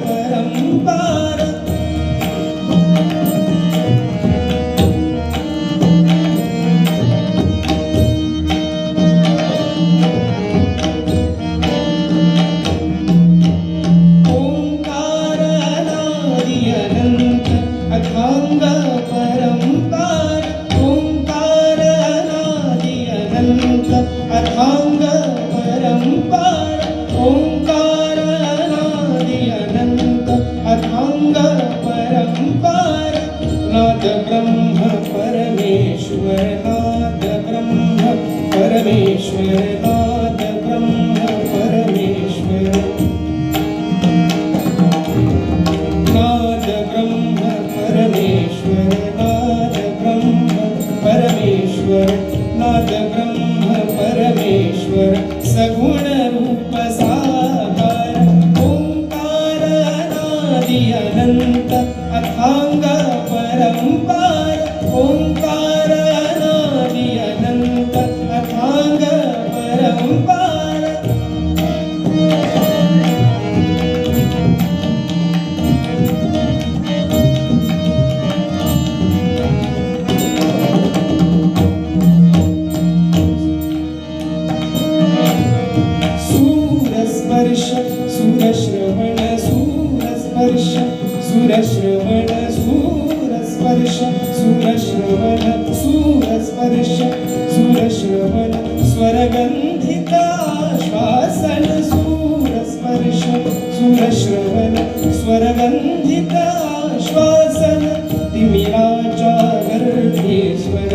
परंपार अथांग परंपार ओंकार अनादि अनंत अथांग परंपार ओंकार अनादि अनंत अथांग परंपार नाद ब्रह्म परमेश्वर नाद ब्रह्म परमेश्वर नाद ब्रह्म परमेश्वर नाद ब्रह्म परमेश्वर नाद ब्रह्म परमेश्वर नाद ब्रह्म परमेश्वर सगुण रूप साकार ओंकार अनादि अनंत अथांग परंपार ओंकार अनादि अनंत अथांग परंपार सूरस्पर्श सूरश्रवण सूरस्पर्श सूरश्रवण सूरस्पर्श सूरश्रवण सूरस्पर्श सूरश्रवण स्वरगंधिता श्वासन सूरस्पर्श सूरश्रवण स्वरगंधिता श्वासन तिमिराचा गर्भेश्वर